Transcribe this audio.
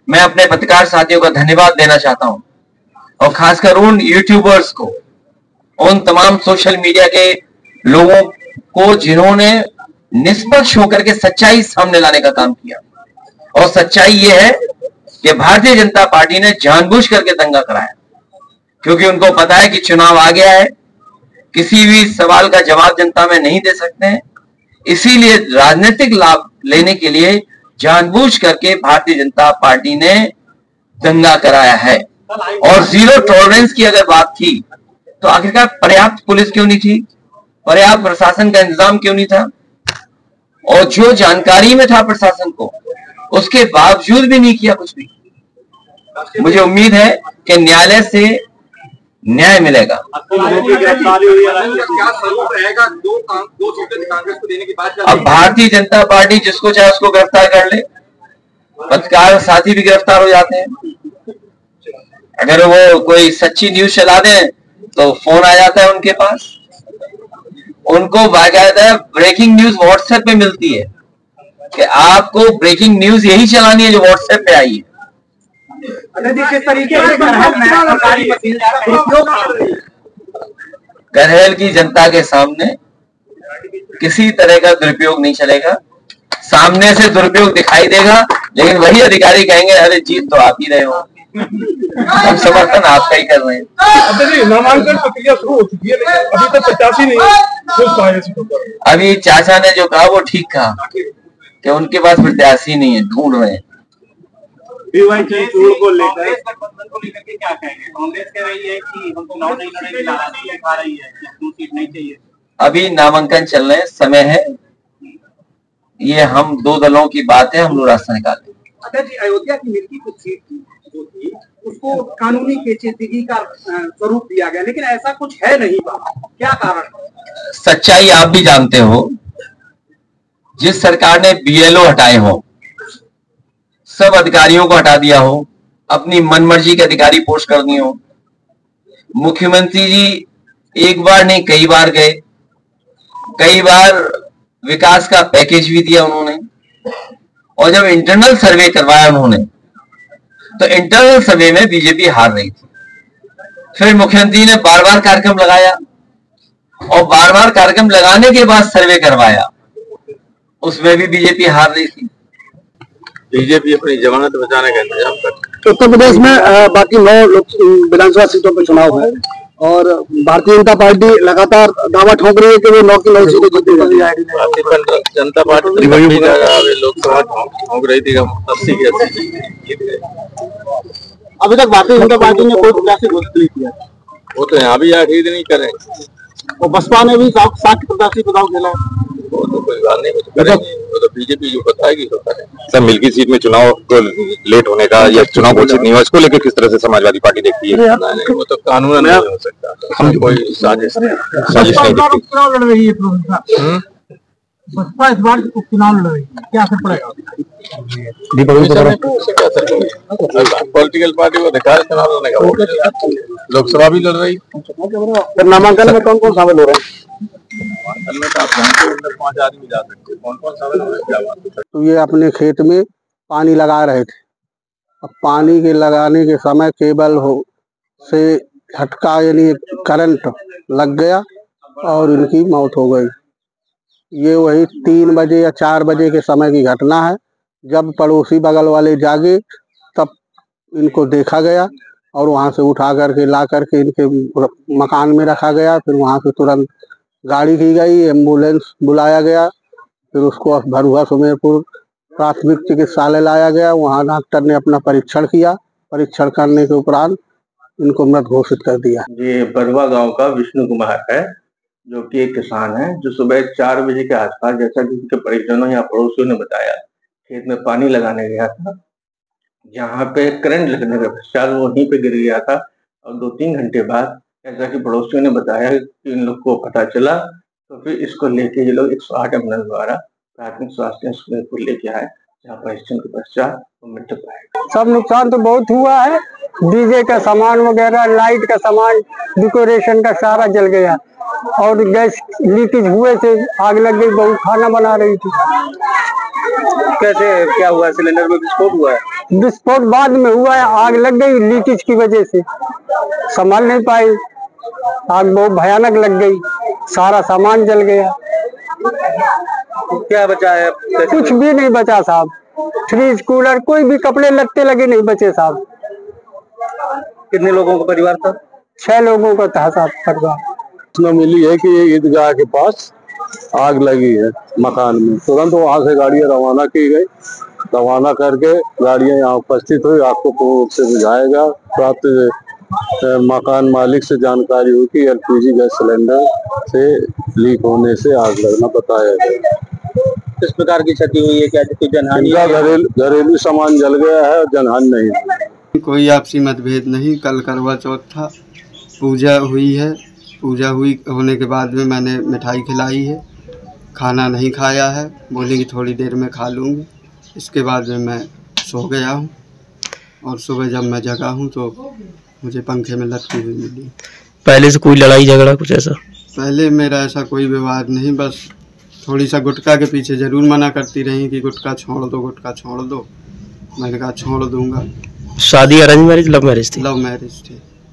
मैं अपने पत्रकार साथियों का धन्यवाद देना चाहता हूं, और खासकर उन यूट्यूबर्स को, उन तमाम सोशल मीडिया के लोगों को जिन्होंने निष्पक्ष होकर के सच्चाई सामने लाने का काम किया। और सच्चाई यह है कि भारतीय जनता पार्टी ने जानबूझ करके दंगा कराया, क्योंकि उनको पता है कि चुनाव आ गया है, किसी भी सवाल का जवाब जनता में नहीं दे सकते हैं, इसीलिए राजनीतिक लाभ लेने के लिए जानबूझ करके भारतीय जनता पार्टी ने दंगा कराया है। और जीरो टॉलरेंस की अगर बात थी तो आखिरकार पर्याप्त पुलिस क्यों नहीं थी, पर्याप्त प्रशासन का इंतजाम क्यों नहीं था, और जो जानकारी में था प्रशासन को उसके बावजूद भी नहीं किया कुछ भी। मुझे उम्मीद है कि न्यायालय से न्याय मिलेगा। अब भारतीय जनता पार्टी जिसको चाहे उसको गिरफ्तार कर ले, पत्रकार साथी भी गिरफ्तार हो जाते हैं। अगर वो कोई सच्ची न्यूज चला दें तो फोन आ जाता है उनके पास, उनको बाकायदा ब्रेकिंग न्यूज व्हाट्सएप पे मिलती है कि आपको ब्रेकिंग न्यूज यही चलानी है जो व्हाट्सएप पे आई है। करहल की जनता के सामने किसी तरह का दुरुपयोग नहीं चलेगा। सामने से दुरुपयोग दिखाई देगा, लेकिन वही अधिकारी कहेंगे अरे जीत तो आप ही रहे हो, हम समर्थन आपका ही कर रहे हैं। नामांकन प्रक्रिया शुरू हो चुकी है, अभी तक 85 नहीं। अभी चाचा ने जो कहा वो ठीक कहा कि उनके पास प्रत्याशी नहीं है, ढूंढ रहे हैं। को लेकर क्या कहेंगे? कांग्रेस कह रही है कि हम चुनाव नहीं लड़ेंगे, नाराजगी दिखा रही है कि सीट नहीं चाहिए। अभी नामांकन चल रहे हैं, समय है, ये हम दो दलों की बात है, हम लोग रास्ता निकालेंगे। अच्छा जी, अयोध्या की मिलती कुछ सीट जो थी उसको कानूनी पेचीदगी का स्वरूप दिया गया, लेकिन ऐसा कुछ है नहीं, क्या कारण? सच्चाई आप भी जानते हो, जिस सरकार ने बीएलओ हटाए हो, सब अधिकारियों को हटा दिया हो, अपनी मनमर्जी के अधिकारी पोस्ट कर दिए हो, मुख्यमंत्री जी एक बार नहीं कई बार गए, कई बार विकास का पैकेज भी दिया उन्होंने, और जब इंटरनल सर्वे करवाया उन्होंने तो इंटरनल सर्वे में बीजेपी हार रही थी। फिर मुख्यमंत्री ने बार बार कार्यक्रम लगाया, और बार बार कार्यक्रम लगाने के बाद सर्वे करवाया, उसमें भी बीजेपी हार रही थी। बीजेपी अपनी जमानत बचाने का इंतजाम कर। उत्तर प्रदेश में बाकी 9 विधानसभा सीटों पर चुनाव है, और भारतीय जनता पार्टी लगातार दावा ठोक रही है कि वो 9 की 9 सीटें जीती जाएगी। भारतीय जनता पार्टी लोकसभा ठोक रही थी, 80 की 80 जीत गए। अभी तक भारतीय जनता पार्टी ने कोई प्रत्याशी घोषित नहीं किया। वो तो यहाँ भी आखिर नहीं करे, और बसपा ने भी 60 प्रत्याशी को दाव खेला है। वो तो कोई बात नहीं, वो तो करेंगे, वो तो बीजेपी जो बताएगी तो करेंगे। सर, मिल्की सीट में चुनाव को लेट होने का या चुनाव घोषित नहीं हुआ, इसको लेकर किस तरह से समाजवादी पार्टी देखती है? नहीं, वो तो कानून नहीं हो सकता, हम कोई साजिश नहीं दिखती। चुनाव लड़ रही है बसपा, इस बार उपचुनाव लड़ रही है, क्या असर पड़ेगा? पॉलिटिकल पार्टी को दिखा रहे चुनाव लड़ने का, लोकसभा भी लड़ रही। नामांकन में कौन कौन शामिल हो रहे हैं? 5 आदमी जा सकते, कौन कौन शामिल हो रहे हैं? तो ये अपने खेत में पानी लगा रहे थे, अब पानी के लगाने के समय केबल से झटका यानी करंट लग गया और इनकी मौत हो गई। ये वही 3 बजे या 4 बजे के समय की घटना है। जब पड़ोसी बगल वाले जागे तब इनको देखा गया, और वहां से उठा करके ला करके इनके मकान में रखा गया। फिर वहां से तुरंत गाड़ी की गई, एम्बुलेंस बुलाया गया, फिर उसको भरुआ सुमेरपुर प्राथमिक चिकित्सालय लाया गया। वहां डॉक्टर ने अपना परीक्षण किया, परीक्षण करने के उपरांत इनको मृत घोषित कर दिया। ये बरुआ गांव का विष्णु कुमार है, जो कि एक किसान है, जो सुबह 4 बजे के आसपास, जैसा कि उनके परिजनों या पड़ोसियों ने बताया, खेत में पानी लगाने गया था। जहाँ पे करंट लगने के पश्चात वो वहीं पे गिर गया था, और 2-3 घंटे बाद जैसा कि पड़ोसियों ने बताया कि इन लोग को पता चला, तो फिर इसको लेके ये लोग 108 एम्बुलेंस द्वारा प्राथमिक स्वास्थ्य सुमेरपुर लेके आए, जहाँ परीक्षण के पश्चात वो मृत्यु पाया। सब नुकसान तो बहुत हुआ है, डीजे का सामान वगैरह, लाइट का सामान, डेकोरेशन का सारा जल गया, और गैस लीकेज हुए से आग लग गई। बहू खाना बना रही थी। कैसे क्या हुआ? सिलेंडर में विस्फोट हुआ है? विस्फोट बाद में हुआ है, आग लग गई लीकेज की वजह से, संभाल नहीं पाई, आग बहुत भयानक लग गई, सारा सामान जल गया। क्या बचा है? कुछ भी नहीं बचा साहब, फ्रिज कूलर कोई भी कपड़े लत्ते लगे नहीं बचे साहब। कितने लोगों का परिवार था? 6 लोगों का था साहब परिवार। सूचना मिली है कि ये ईदगाह के पास आग लगी है मकान में। तुरंत वहां से गाड़ियां रवाना की गई, रवाना करके गाड़ियां यहाँ उपस्थित हुई, आग को पूर्ण रूप से बुझाएगा। प्राप्त मकान मालिक से जानकारी हुई कि एलपीजी गैस सिलेंडर से लीक होने से आग लगना बताया गया। किस प्रकार की क्षति हुई है? क्या कोई जनहानि? घरेलू सामान जल गया है, जनहानि नहीं। कोई आपसी मतभेद नहीं। कल करवा चौथ था, पूजा हुई है, पूजा होने के बाद में मैंने मिठाई खिलाई है, खाना नहीं खाया है, बोली कि थोड़ी देर में खा लूँगी। इसके बाद में मैं सो गया हूँ और सुबह जब मैं जगा हूँ तो मुझे पंखे में लटकी हुई मिली। पहले से कोई लड़ाई झगड़ा कुछ ऐसा? पहले मेरा ऐसा कोई विवाद नहीं, बस थोड़ी सा गुटखा के पीछे ज़रूर मना करती रही कि गुटखा छोड़ दो, गुटखा छोड़ दो। मैंने कहा छोड़ दूँगा। शादी अरेंज मैरिज लव मैरिज थी? लव मैरिज थी।